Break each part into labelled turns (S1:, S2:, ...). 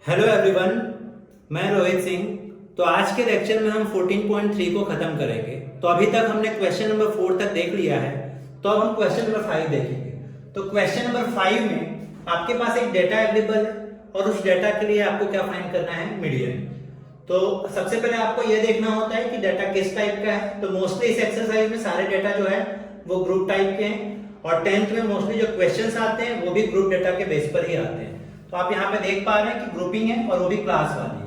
S1: Hello everyone, मैं रोहित सिंह। तो आज के लेक्चर में हम 14.3 को खत्म करेंगे। तो अभी तक हमने क्वेश्चन नंबर 4 तक देख लिया है, तो अब हम क्वेश्चन नंबर 5 देखेंगे। तो क्वेश्चन नंबर 5 में आपके पास एक डेटा अवेलेबल है और उस डेटा के लिए आपको क्या फाइंड करना है, मीडियन। तो सबसे पहले आपको यह देखना होता है कि डेटा किस टाइप का है। तो मोस्टली इस एक्सरसाइज में सारे डेटा जो है वो ग्रुप टाइप के हैं और 10th में मोस्टली जो क्वेश्चंस आते हैं वो भी ग्रुप डेटा के बेस पर ही आते हैं। तो आप यहाँ पे देख पा रहे हैं कि ग्रुपिंग है और वो भी क्लास वाली है।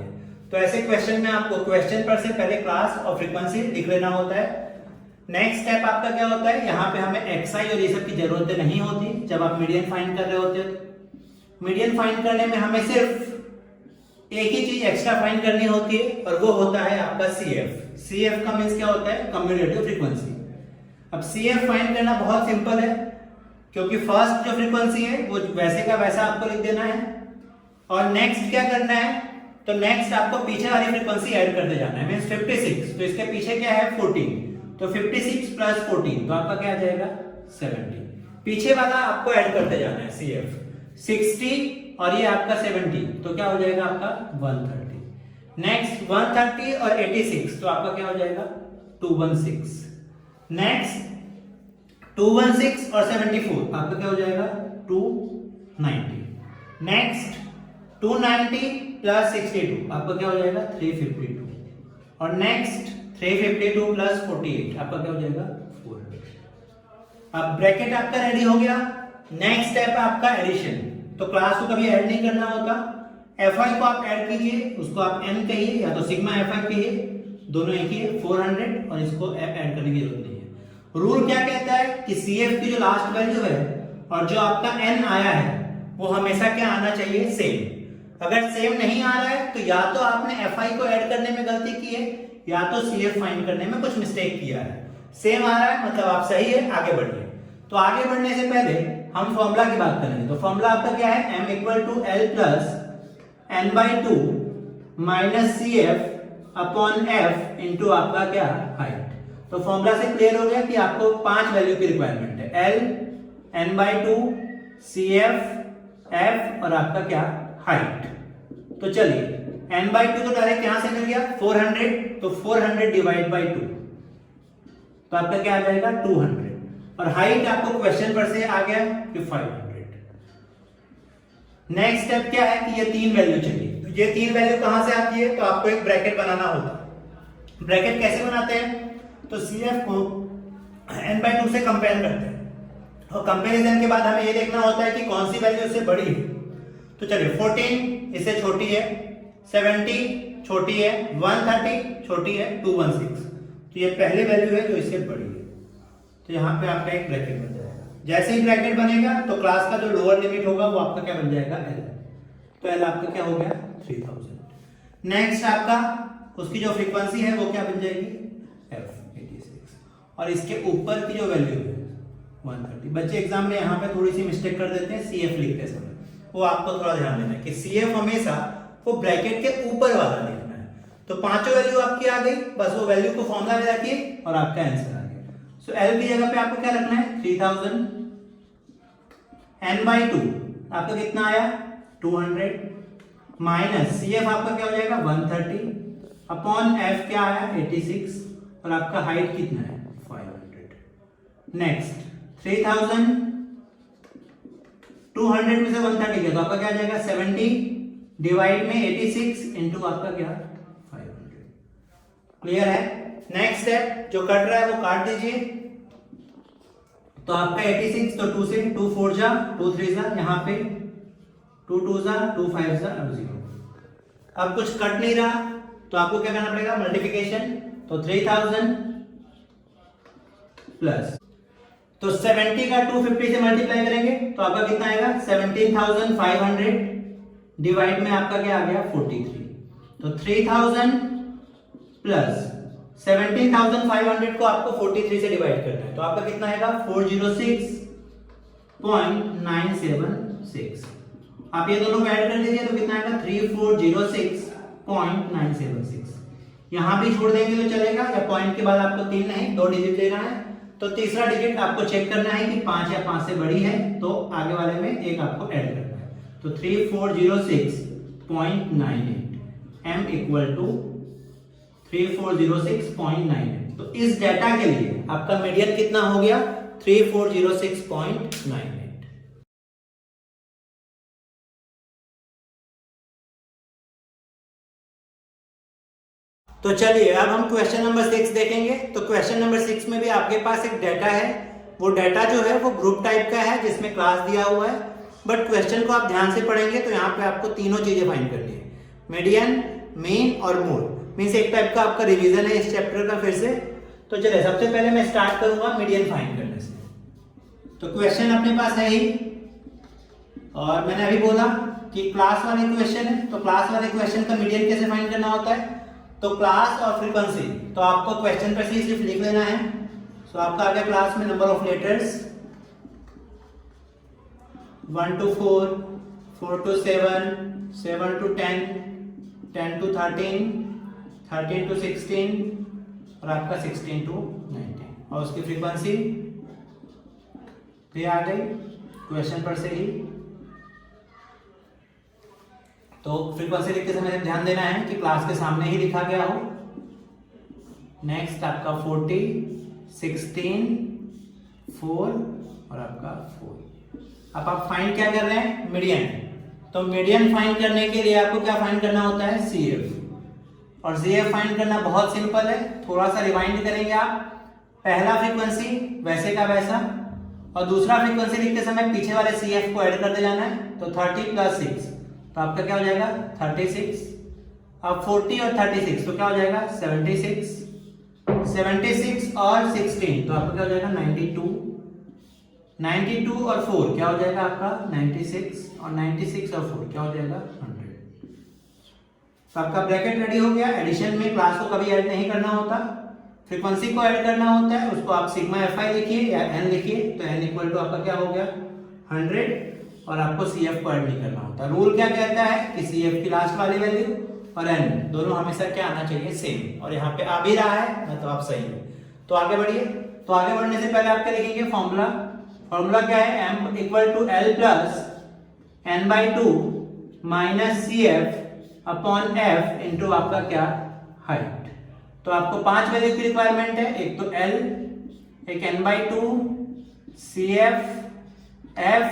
S1: तो ऐसे क्वेश्चन में आपको क्वेश्चन पर से पहले क्लास और फ्रीक्वेंसी लिख लेना होता है। नेक्स्ट स्टेप आपका क्या होता है, यहाँ पे हमें एक्सआई और ये सब की जरूरत नहीं होती जब आप मीडियन फाइंड कर रहे होते हो। मीडियन फाइंड करने में हमें सिर्फ एक ही चीज एक्स्ट्रा फाइंड करनी होती है और वो होता है आपका सीएफ। सीएफ का मींस क्या होता है, कम्युलेटिव फ्रीक्वेंसी। अब सीएफ फाइंड करना बहुत सिंपल है क्योंकि फर्स्ट जो फ्रीक्वेंसी है वो वैसे का वैसा आपको लिख देना है और नेक्स्ट क्या करना है, तो नेक्स्ट आपको पीछे वाली फ्रीक्वेंसी ऐड करते जाना है। मींस 56, तो इसके पीछे क्या है 14, तो 56 प्लस 14 तो आपका क्या आ जाएगा 70। पीछे वाला आपको ऐड करते जाना है सीएफ 60 और ये आपका 70, तो क्या हो जाएगा आपका 130। नेक्स्ट 130 और 86 तो आपका क्या हो जाएगा 216। नेक्स्ट 216 और 74 आपका क्या हो जाएगा 290। नेक्स्ट 290 प्लस 62 आपका क्या हो जाएगा 352 और नेक्स्ट 352 प्लस 48 आपका क्या हो जाएगा 400। अब ब्रैकेट आपका रेडी हो गया। नेक्स्ट स्टेप आपका एडिशन। तो क्लास को कभी ऐड नहीं करना होता। fi को आप ऐड कीजिए, उसको आप n कहिए या तो सिग्मा fi कहिए, दोनों एक ही है 400 और इसको ऐड करने की जरूरत नहीं है। रूल क्या कहता है कि CF की जो लास्ट वैल्यू है और जो आपका n आया है वो हमेशा क्या आना चाहिए, सेम। अगर सेम नहीं आ रहा है तो या तो आपने fi को ऐड करने में गलती की है या तो CF फाइंड करने में कुछ मिस्टेक किया है। सेम आ रहा है मतलब आप सही है, आगे बढ़िए। तो आगे बढ़ने से पहले हम फॉर्मूला की बात करेंगे। तो फॉर्मूला आपका क्या है, m equal to l plus n/2 minus CF upon f into आपका क्या हाइट। तो फॉर्मूला से क्लियर हो गया कि आपको 5 वैल्यू की रिक्वायरमेंट है, l, n/2, CF, f और आपका क्या हाइट। तो चलिए n/2 तो डायरेक्ट यहां से मिल गया 400, तो 400 डिवाइड बाई 2 तो आपका क्या आ जाएगा 200 और हाइट आपको क्वेश्चन पर से आ गया कि 500। नेक्स्ट स्टेप क्या है कि ये 3 वैल्यू चाहिए। तो ये 3 वैल्यू कहां से आती है, तो आपको एक ब्रैकेट बनाना होगा। ब्रैकेट कैसे बनाते हैं, तो CF को n/2 से कंपेयर करते हैं और कंपैरिजन के बाद हमें ये देखना होता है कि कौन सी वैल्यू इससे बड़ी है। तो चलिए 14 इससे छोटी है, 70 छोटी है, 130 छोटी है, 216 तो ये पहली वैल्यू है जो इससे बड़ी है। तो यहाँ पे आपका एक ब्रैकेट बन जाएगा। जैसे ही ब्रैकेट बनेगा तो क्लास का जो लोअर लिमिट होगा वो आपका क्या बन जाएगा L। तो L आपका क्या हो गया 3000। नेक्स्ट आपका उसकी जो फ्रीक्वेंसी है वो क्या बन जाएगी F 86 और इसके ऊपर की जो वैल्यू है 130। बच्चे एग्जाम में यहाँ पे थोड़ी सी मिस्टेक कर देते हैं CF लिखते समय, वो आपको थोड़ा ध्यान देना है कि CF हमेशा वो ब्रैकेट के ऊपर वाला लिखना है। तो पांचों वैल्यू आपकी आ गई, बस वो वैल्यू को फॉर्मूला में रखिए और आपका आंसर आ गया। सो L की जगह पे आपको क्या रखना है 3000, n/2 आपका कितना आया 200 माइनस CF आपका क्या हो जाएगा 130 अपॉन F क्या आया 86 और आपका हाइट कितना है 500। नेक्स्ट 3000 200 में से 130 गया तो आपका क्या आ जाएगा 70 डिवाइड में 86 इंटू आपका क्या 500। क्लियर है। नेक्स्ट स्टेप जो कट रहा है वो काट दीजिए। तो आपका 86 तो 2 से 2 4 जा 2 3 जा, यहाँ पे 2 2 जा 2 5 जा अब 0। अब कुछ कट नहीं रहा तो आपको क्या करना पड़ेगा मल्टीप्लिकेशन। तो 3000 प्लस तो 70 का 250 से मल्टीप्लाई करेंगे तो आपका कितना आएगा 17500 डिवाइड में आपका क्या आ गया 43। तो 3000 प्लस 17500 को आपको 43 से डिवाइड करना है तो आपका कितना आएगा 406.976। आप ये दोनों को ऐड कर लीजिए तो कितना आएगा 3406.976। यहां भी छोड़ देंगे तो चलेगा या पॉइंट के बाद आपको 3 नहीं 2 डिजिट लेना है। तो तीसरा डिजिट आपको चेक करना है कि 5 या 5 से बड़ी है तो आगे वाले में एक आपको ऐड करना है। तो 3406 0.98 m इक्वल टू 3406.98। तो इस डेटा के लिए आपका मीडियन कितना हो गया 3406.98। तो चलिए अब हम क्वेश्चन नंबर 6 देखेंगे। तो क्वेश्चन नंबर 6 में भी आपके पास एक डाटा है, वो डाटा जो है वो ग्रुप टाइप का है जिसमें क्लास दिया हुआ है। बट क्वेश्चन को आप ध्यान से पढ़ेंगे तो यहाँ पे आपको तीनों चीजें फाइंड करनी है, मीडियन, मीन और मोड। मीन्स एक टाइप का आपका रिवीजन है इस चैप्टर का फिर से। तो चलिए सबसे पहले मैं स्टार्ट करूंगा मीडियन फाइंड करने से। तो क्वेश्चन अपने पास है ही, और मैंने अभी बोला कि क्लास वाले क्वेश्चन है, तो क्लास वाले क्वेश्चन का मीडियन कैसे फाइंड करना होता है। तो क्लास और फ्रीक्वेंसी, तो आपको क्वेश्चन पर सिर्फ लिख लेना है। तो आपका आ गया क्लास में number of letters 1 to 4, 4 to 7, 7 to 10, 10 to 13, 13 to 16 और आपका 16 to 19। और उसकी फ्रीक्वेंसी भी आ गई क्वेश्चन पर से ही। तो फ्रीक्वेंसी लिखते समय ध्यान देना है कि क्लास के सामने ही लिखा गया हो। नेक्स्ट आपका 40, 16, 4 और आपका 4। अब आप फाइंड क्या कर रहे हैं, मीडियन। तो मीडियन फाइंड करने के लिए आपको क्या फाइंड करना होता है, CF। और CF फाइंड करना बहुत सिंपल है, थोड़ा सा रिवाइंड करेंगे आप। पहला फ्रीक्वेंसी वैसे का वैसा, और दूसरा फ्रीक्वेंसी लिखते समय पीछे वाले CF को ऐड करते जाना है। तो 30 + 6 तो आपका क्या हो जाएगा 36। अब 40 और 36 तो क्या हो जाएगा 76। 76 और 16 तो आपका क्या हो जाएगा 92। 92 और 4 क्या हो जाएगा आपका 96, और 96 और 4 क्या हो जाएगा 100। तो आपका ब्रैकेट रेडी हो गया। एडिशन में क्लास को कभी ऐड नहीं करना होता, फ्रीक्वेंसी को ऐड करना होता है। उसको आप सिग्मा fi लिखिए या n लिखिए। तो n इक्वल टू आपका क्या हो गया 100, और आपको CF को ऐड नहीं करना होता। रूल क्या कहता है कि CF की लास्ट वाली वैल्यू और n दोनों हमेशा क्या आना चाहिए, सेम। और यहाँ पे आ भी रहा है ना, तो आप सही है। तो आगे बढ़िए। तो आगे बढ़ने से पहले आप क्या लिखेंगे, फॉर्मूला। फॉर्मूला क्या है, m equal to L plus n/2 minus CF upon F into आपका क्या, हाइट। तो आपको 5 वैल्यू की रिक्वायरमेंट है, एक तो L, एक n/2, CF, F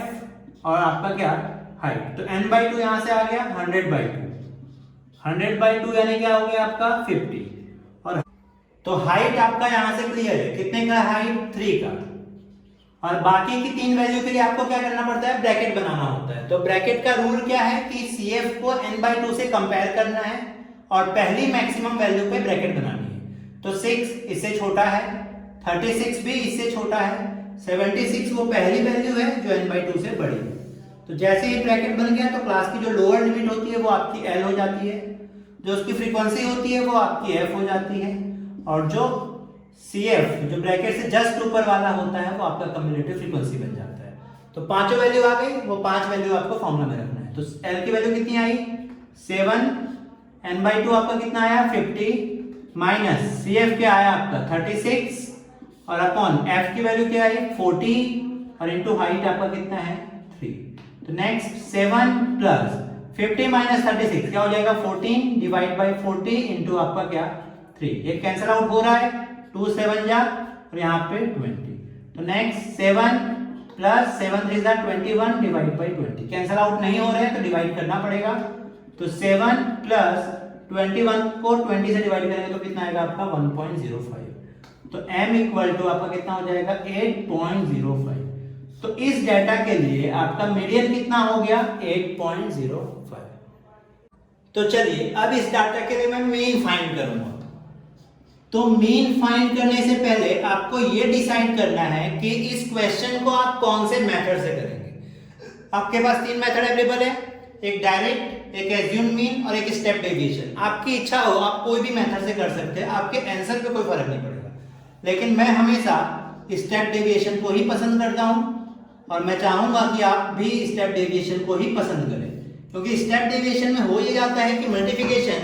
S1: और आपका क्या, हाइट। तो n/2 यहां से आ गया 100/2। 100/2 यानी क्या हो गया आपका 50। और तो हाइट आपका यहां से क्लियर है, कितने का हाइट 3 का। और बाकी की 3 वैल्यू के लिए आपको क्या करना पड़ता है, ब्रैकेट बनाना होता है। तो ब्रैकेट का रूल क्या है कि CF को n/2 से कंपेयर करना है और पहली मैक्सिमम वैल्यू पे ब्रैकेट बनानी है। तो 6 इससे छोटा है, 36 भी इससे छोटा है, 76 वो पहली वैल्यू है जो n/2 से बड़ी है। तो जैसे ही ब्रैकेट बन गया तो क्लास की जो लोअर लिमिट होती है वो आपकी L हो जाती है, जो उसकी फ्रीक्वेंसी होती है वो आपकी F हो जाती है, और जो CF जो ब्रैकेट से जस्ट ऊपर वाला होता है वो आपका कम्युलेटिव फ्रीक्वेंसी बन जाता है। तो पांचों वैल्यू आ गई, वो 5 वैल्यू आपको फॉर्मूला में रखना है। तो L की वैल्यू कितनी आई 7, n/2 आपका कितना आया 50, माइनस CF क्या आया आपका 36, और अपॉन F की वैल्यू क्या आई 40, और इनटू हाइट आपका कितना है 3। तो नेक्स्ट 7 प्लस 50 माइनस 36 क्या हो जाएगा 14 डिवाइड बाय 40 इनटू आपका क्या 3। ये कैंसिल आउट हो रहा है, 2 7 जा और यहाँ पे 20। तो नेक्स्ट 7 प्लस 7 3 जा 21 डिवाइड बाय 20। कैंसिल आउट नहीं हो रहे हैं तो डिवाइड करना पड़ेगा। तो 7 प्लस 21 को 20 से डिवाइड करेंगे तो कितना आएगा आपका 1.05। तो m इक्वल टू आपका कितना हो जाएगा 8.05। तो इस डाटा के लिए आपका मीडियन कितना हो गया 8.05। तो चलिए अब इस डाटा के लिए मैं मीन फाइंड करूंगा। तो मीन फाइंड करने से पहले आपको यह डिसाइड करना है कि इस क्वेश्चन को आप कौन से मेथड से करेंगे। आपके पास 3 मेथड अवेलेबल है, एक डायरेक्ट, एक एज्यूम मीन और एक स्टेप डेविएशन। आपकी इच्छा हो आप कोई भी मेथड से कर सकते हैं, आपके आंसर पे कोई फर्क नहीं पड़ेगा। लेकिन मैं हमेशा स्टेप डेविएशन को ही पसंद करता हूं, और मैं चाहूंगा कि आप भी स्टेप डेविएशन को ही पसंद करें, क्योंकि स्टेप डेविएशन में हो ये जाता है कि मल्टीप्लिकेशन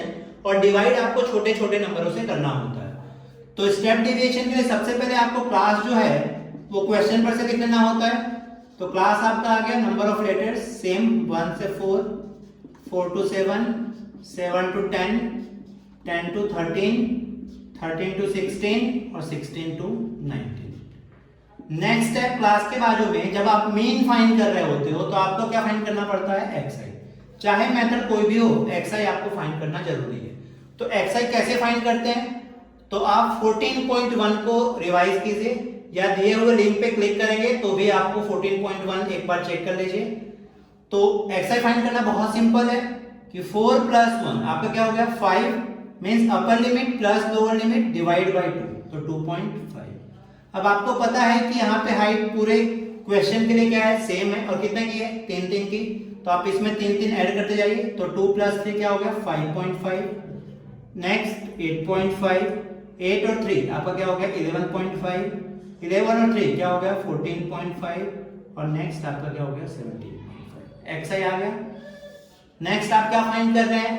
S1: और डिवाइड आपको छोटे छोटे नंबरों से करना होता है। तो स्टेप डेविएशन के लिए सबसे पहले आपको क्लास जो है वो क्वेश्चन पर से लिख लेना होता है। तो क्लास आपका आ गया नंबर ऑफ लेटर्स, सेम 1 से 4, 4 to 7, 7 to 10, 10 to 13, 13 to 16 और 16 to 19। नेक्स्ट स्टेप, क्लास के बाजू में जब आप मीन फाइंड कर रहे होते हो तो आपको क्या फाइंड करना पड़ता है, एक्सआई। चाहे मेथड कोई भी हो, एक्सआई आपको फाइंड करना जरूरी है। तो एक्सआई कैसे फाइंड करते हैं, तो आप 14.1 को रिवाइज कीजिए या दिए हुए लिंक पे क्लिक करेंगे तो भी आपको 14.1 एक बार चेक कर लीजिए। तो एक्सआई फाइंड करना बहुत सिंपल है कि 4 + 1 आपका क्या हो गया 5, means upper limit plus lower limit divide by 2, तो 2.5। अब आपको पता है कि यहाँ पे हाइट पूरे क्वेश्चन के लिए क्या है, सेम है, और कितने की है, 3 की। तो आप इसमें 3 ऐड करते जाइए, तो 2 + 3 क्या हो गया 5.5। नेक्स्ट 8.5, 8 और 3 आपका क्या हो गया 11.5, 11 और 3 क्या हो गया 14.5, और नेक्स्ट आपका क्या हो गया 17.5। एक्सआई आ गया। नेक्स्ट आप क्या फाइंड कर रहे हैं,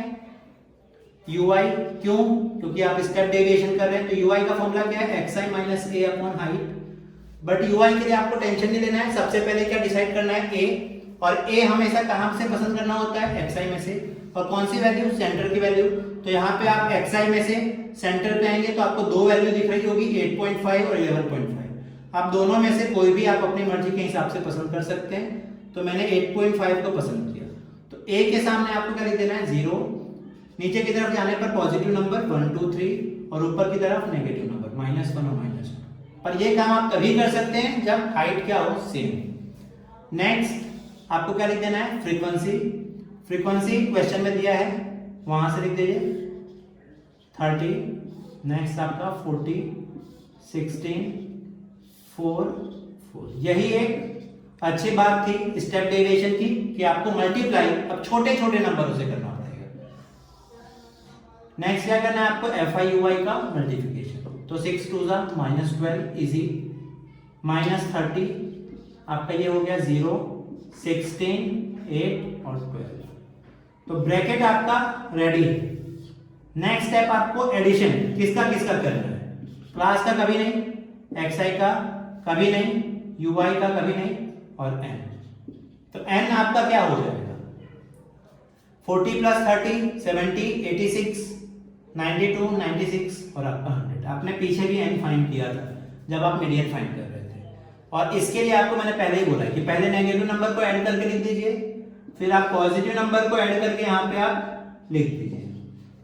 S1: यूआई। क्यों, क्योंकि आप स्टेप डेविएशन कर रहे हैं, तो यूआई का फॉर्मूला क्या है, xi - a upon height. But UI के लिए आपको टेंशन नहीं लेना है, सबसे पहले क्या डिसाइड करना है, a, और a हमेशा कहां से पसंद करना होता है, xi में से, और कौन सी वैल्यू, सेंटर की वैल्यू। तो यहाँ पे आप xi में से सेंटर पे आएंगे तो आपको दो वैल्यू दिख रही होगी, 8.5 और 11.5। आप दोनों में से कोई भी आप अपनी मर्जी के हिसाब से पसंद कर सकते हैं। तो मैंने 8.5 को पसंद किया, तो a के सामने आपको क्या लिख देना है 0, नीचे की तरफ जाने पर पॉजिटिव नंबर 1 2 3, और ऊपर की तरफ नेगेटिव नंबर -1 और -1। पर ये काम आप तभी कर सकते हैं जब हाइट क्या हो, सेम। नेक्स्ट आपको क्या लिख देना है, फ्रीक्वेंसी। फ्रीक्वेंसी क्वेश्चन में दिया है, वहां से लिख दीजिए 30। नेक्स्ट आपका 40, 16, 4, 4। यही एक अच्छी बात थी स्टेप डेविएशन की कि आपको मल्टीप्लाई अब छोटे छोटे नंबरों से करना पड़ेगा। नेक्स्ट क्या करना है आपको, FI/UI का मल्टीप्लिकेशन। तो 6 2 -12 इजी, -30 आपका ये हो गया 0, 16, 8 और 12। तो ब्रैकेट आपका रेडी। नेक्स्ट स्टेप आपको एडिशन किसका किसका करना है, क्लास का कभी नहीं, xi का कभी नहीं, ui का कभी नहीं, और n। तो n आपका क्या हो जाएगा, 40 + 30 70, 86, 92, 96 और आपका 100। आपने पीछे भी n फाइंड किया था जब आप मीडियन फाइंड कर रहे थे, और इसके लिए आपको मैंने पहले ही बोला कि पहले नेगेटिव नंबर को ऐड करके लिख दीजिए, फिर आप पॉजिटिव नंबर को ऐड करके यहाँ पे आप लिख दीजिए।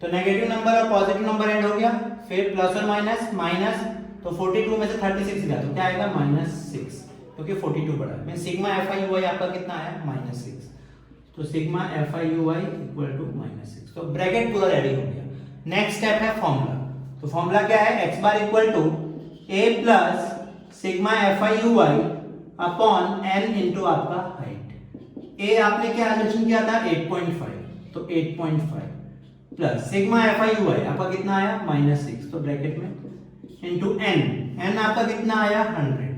S1: तो नेगेटिव नंबर और पॉजिटिव नंबर ऐड हो गया, फिर प्लस और माइनस, तो 42 में से 36 गया तो क्या आएगा -6, क्योंकि 42 बड़ा है। सिग्मा FI/UI आपका कितना आया, -6। तो सिग्मा FI/UI = -6। तो ब्रैकेट पूरा रेडी हो गया। नेक्स्ट स्टेप है फॉर्मूला। तो फॉर्मूला क्या है, x bar = a plus sigma FI/UI upon n into आपका हाइट। a आपने क्या एज्यूम किया था 8.5, तो 8.5 प्लस सिग्मा FI/UI आपका कितना आया -6, तो ब्रैकेट में इंटू n आपका कितना आया 100,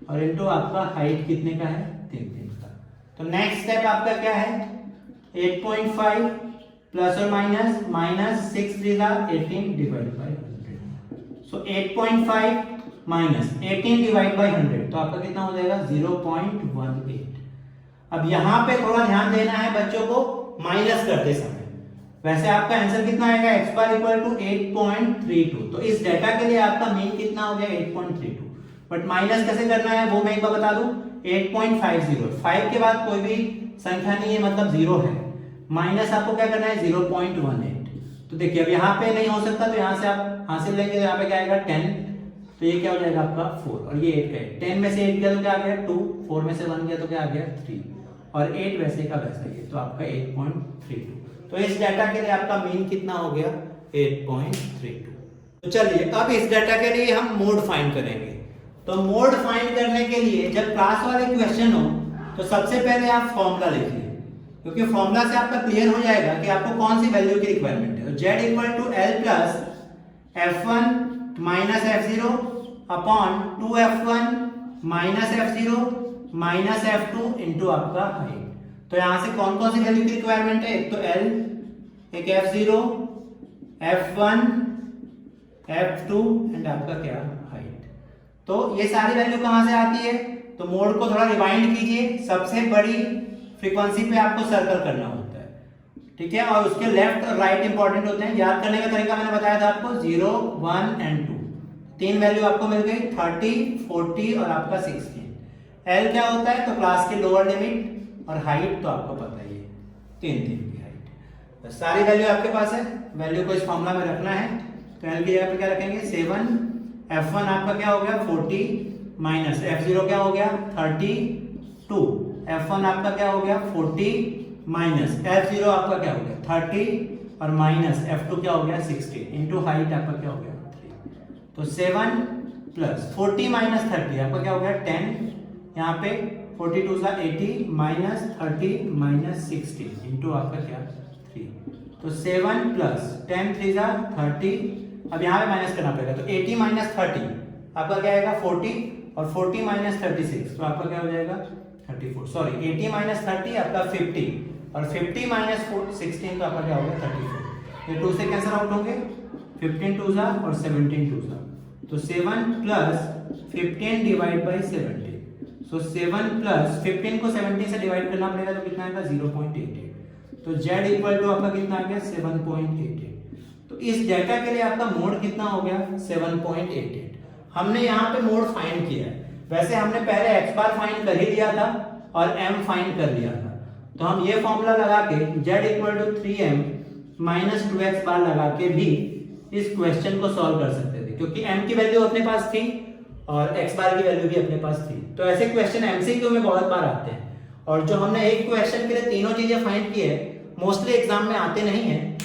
S1: और इंटू आपका हाइट कितने का है 3 का। तो नेक्स्ट स्टेप आपका क्या है, 8.5 प्लस और minus 6 3 18 divide by 100। So 8.5 minus 18 divide by 100, तो आपका कितना हो जाएगा 0.18। अब यहाँ पे थोड़ा ध्यान देना है बच्चों को माइनस करते समय। वैसे आपका आंसर कितना आएगा, x बार = 8.32। तो इस डेटा के लिए आपका मीन कितना हो गया 8.32, बट माइनस कैसे करना है वो मैं एक बार बता दूं, 8.50, 5 के बाद कोई भी संख्या नहीं है मतलब 0 है, माइनस आपको क्या करना है 0.18। तो देखिए अब यहाँ पे नहीं हो सकता, तो यहाँ से आप हासिल लेंगे, तो यहाँ पे क्या आएगा 10, तो ये क्या हो जाएगा आपका 4, और ये 8 का 10 में से 8 गया तो क्या आ गया 2, 4 में से 1 गया तो क्या आ गया 3, और 8 वैसे का वैसा ही है, तो आपका 8.32। तो इस डाटा के लिए आपका मीन कितना हो गया 8.32। तो चलिए अब इस डाटा के लिए हम मोड फाइंड करेंगे। तो मोड फाइंड करने के लिए जब क्लास वाले क्वेश्चन हो तो सबसे पहले आप फॉर्मूला लिखिए, क्योंकि फॉर्मूला से आपका क्लियर हो जाएगा कि आपको कौन सी वैल्यू की रिक्वायरमेंट है। z = L plus f1 minus f0 upon 2f1 minus f0 minus f2 into आपका हाइट। तो यहां से कौन कौन सी वैल्यू की रिक्वायरमेंट है, एक तो L, एक f0, f1, f2 एंड आपका क्या हाइट। तो ये सारी वैल्यू कहां से आती है, तो मोड को थोड़ा रिवाइंड कीजिए, सबसे बड़ी फ्रीक्वेंसी पे आपको सर्कल करना होता है। ठीक है, और उसके लेफ्ट और राइट इंपॉर्टेंट होते हैं। याद करने का तरीका मैंने बताया था आपको, 0, 1 एंड 2, 3 वैल्यू आपको मिल गई, 30, 40 और आपका 16। एल क्या होता है, तो क्लास की लोअर लिमिट, और हाइट तो आपको पता ही है 3 की हाइट। बस सारी वैल्यू आपके पास है, वैल्यू को इस फॉर्मूला में रखना है। तो एल की जगह पे क्या रखेंगे, 7, F1 आपका क्या हो गया 40 माइनस F0 क्या हो गया 32, F1 आपका क्या हो गया 40 माइनस F0 आपका क्या हो गया 30 और माइनस F2 क्या हो गया 60 इंटू हाइट आपका क्या हो गया 3। तो 7 प्लस 40 माइनस 30 आपका क्या हो गया 10, यहाँ पे 42 सा 80 माइनस 30 माइनस 60 इंटू आपका क्या 3। तो 7 प्लस 10 3 सा 30, अब यहाँ पे माइनस करना पड़ेगा, तो 80 माइनस 30 आपका क्या आएगा 40 और 40 माइनस 36 तो आपका क्या हो जाएगा 34, सॉरी 80 माइनस 30 आपका 50 और 50 माइनस 16 तो आपका क्या होगा 34। ये 2 से कैंसिल आउट होंगे, 15 2 सा और 17 2 सा, तो 7 plus 15 divide by 17, so 7 plus 15 को 17 से डिवाइड करना पड़ेगा तो कितना आएगा 0.88, तो z इक्वल टू आपका कितना आ गया 7.88। तो इस डेटा के लिए आपका मोड कितना हो गया 7.88। हमने यहाँ पे मोड फाइंड किया है, वैसे हमने पहले x बार फाइंड कर ही लिया था और m फाइंड कर लिया था, तो हम ये फॉर्मूला लगा के z equal to 3m minus 2x बार लगा के भी इस क्वेश्चन को सॉल्व कर सकते थे, क्योंकि m की वैल्यू अपने पास थी और x बार की वैल्यू भी अपने पास थी। तो ऐसे क्वेश्चन MCQ में बहुत बार आते हैं, और जो हमने एक क्वेश्चन के लिए तीनों चीजें फाइंड की है मोस्टली एग्जाम में आते नहीं है,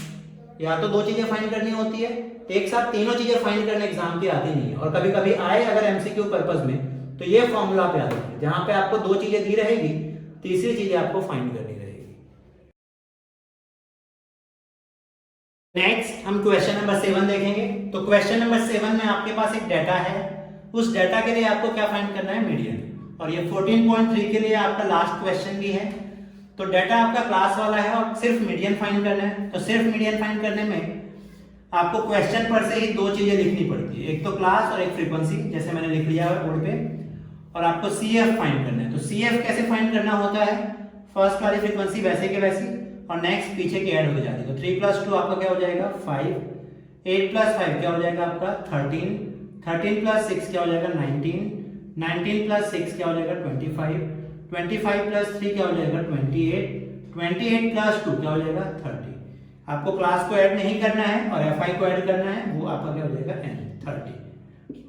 S1: या तो 2 चीजें फाइंड करनी होती है, एक साथ तीनों चीजें फाइंड करने एग्जाम की आती नहीं है, और कभी कभी आए अगर एमसीक्यू पर्पस में तो ये फॉर्मूला पे आती है जहां पे आपको 2 चीजें दी रहेगी, तीसरी चीज आपको फाइंड करनी रहेगी। नेक्स्ट हम क्वेश्चन नंबर 7 देखेंगे। तो क्वेश्चन नंबर 7 में आपके पास एक डाटा है, उस डाटा के लिए आपको क्या फाइंड करना है मीडियन, और ये 14.3 के लिए आपका लास्ट क्वेश्चन भी है। तो डाटा आपका क्लास वाला है और सिर्फ मीडियन फाइंड करना है, तो सिर्फ मीडियन फाइंड करने में आपको क्वेश्चन पर से ही 2 चीजें लिखनी पड़ती है, एक तो क्लास और एक फ्रीक्वेंसी, जैसे मैंने लिख लिया है बोर्ड पे, और आपको CF फाइंड करना है। तो CF कैसे फाइंड करना होता है, फर्स्ट वाली फ्रीक्वेंसी वैसे के वैसी और नेक्स्ट पीछे की ऐड हो जाती है। तो 3 + 2 आपका क्या हो जाएगा 5, 8 + 5 क्या हो जाएगा आपका 13, 13 + 6 क्या हो जाएगा 19, 19 + 6 क्या हो जाएगा 25, 25 + 3 क्या हो जाएगा 28, 28 + 2 क्या हो जाएगा 30। आपको क्लास को ऐड नहीं करना है और FI को ऐड करना है, वो आपका क्या हो जाएगा n 30,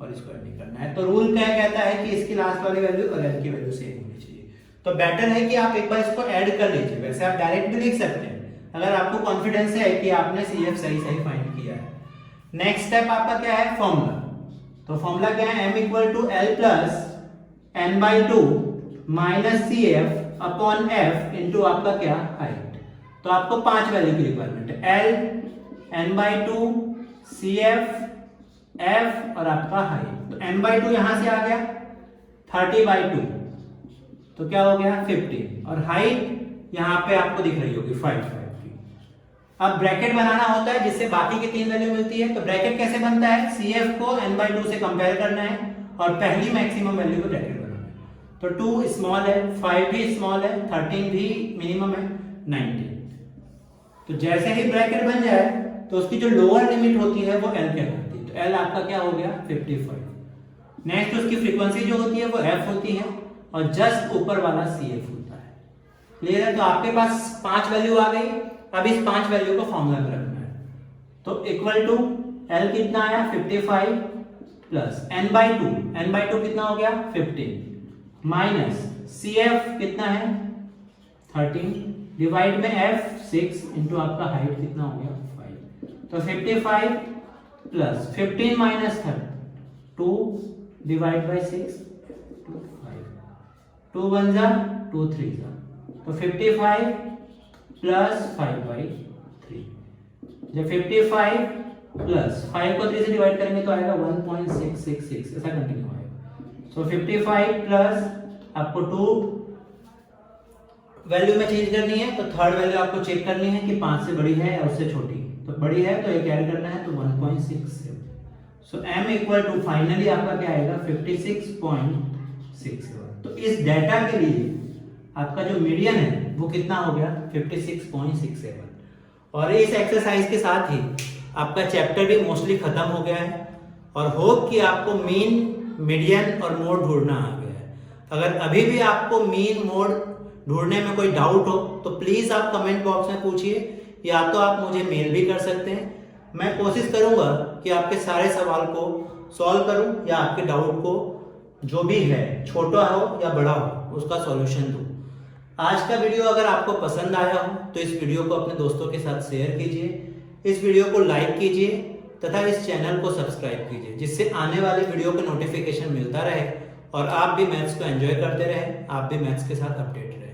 S1: और इसको ऐड नहीं करना है। तो रूल क्या कहता है कि इसकी लास्ट वाली वैल्यू और n की वैल्यू सेम होनी चाहिए। तो बेटर है कि आप एक बार इसको ऐड कर लीजिए, वैसे आप डायरेक्ट भी लिख सकते हैं अगर आपको कॉन्फिडेंस है कि आपने CF सही फाइंड किया है। नेक्स्ट स्टेप आपका क्या है फॉर्मूला, तो फॉर्मूला क्या है m = L + n/2 - CF upon f into आपका क्या हाइट। तो आपको 5 वैल्यू की रिक्वायरमेंट है, L, n/2, CF, f और आपका हाइट। तो n/2 यहां से आ गया 30/2, तो क्या हो गया 15, और हाइट यहां पे आपको दिख रही होगी 5 की। अब ब्रैकेट बनाना होता है जिससे बाकी की 3 वैल्यू मिलती है। तो ब्रैकेट कैसे बनता है, CF को n/2 से कंपेयर करना है और पहली मैक्सिमम वैल्यू को ब्रैकेट बनाना है। तो 2 स्मॉल है, 5 भी स्मॉल है, 13 भी मिनिमम है, 19। तो जैसे ही ब्रैकेट बन जाए तो उसकी जो लोअर लिमिट होती है वो L कहलाती है। तो L आपका क्या हो गया 55। नेक्स्ट उसकी फ्रीक्वेंसी जो होती है वो f होती है और जस्ट ऊपर वाला CF होता है। क्लियर है। तो आपके पास 5 वैल्यू आ गई, अब इस 5 वैल्यू को फॉर्मूला में रखना है। तो इक्वल टू L कितना आया 55 प्लस n/2, n/2 कितना हो गया 15 माइनस CF कितना है 13 डिवाइड में f 6 इंटू आपका हाइट कितना हो गया 5। तो 55 प्लस 15 माइनस 2 डिवाइड बाई 6 2 5, 2 1 जा 2 3 जा, तो 55 प्लस 5/3। जब 55 प्लस 5 को 3 से डिवाइड करेंगे तो आएगा 1.666, ऐसा कंटिन्यू आएगा। सो 55 प्लस आपको 2 वैल्यू में चेंज करनी है, तो थर्ड वैल्यू आपको चेक करनी है कि 5 से बड़ी है या उससे छोटी। तो बड़ी है तो एक ऐड करना है, तो 1.67। सो m इक्वल टू फाइनली आपका क्या आएगा 56.67। तो इस डाटा के लिए आपका जो मीडियन है वो कितना हो गया 56.67। और इस एक्सरसाइज के साथ ही आपका चैप्टर भी मोस्टली खत्म हो गया है और होप कि आपको मीन, मीडियन और मोड ढूंढना आ गया है। अगर अभी भी आपको मीन, मोड ढूंढने में कोई डाउट हो तो प्लीज़ आप कमेंट बॉक्स में पूछिए, या तो आप मुझे मेल भी कर सकते हैं। मैं कोशिश करूंगा कि आपके सारे सवाल को सॉल्व करूं या आपके डाउट को जो भी है, छोटा हो या बड़ा हो, उसका सॉल्यूशन दूं। आज का वीडियो अगर आपको पसंद आया हो तो इस वीडियो को अपने दोस्तों के साथ शेयर कीजिए, इस वीडियो को लाइक कीजिए तथा इस चैनल को सब्सक्राइब कीजिए, जिससे आने वाले वीडियो का नोटिफिकेशन मिलता रहे और आप भी मैथ्स को एंजॉय करते रहे, आप भी मैथ्स के साथ अपडेट रहे।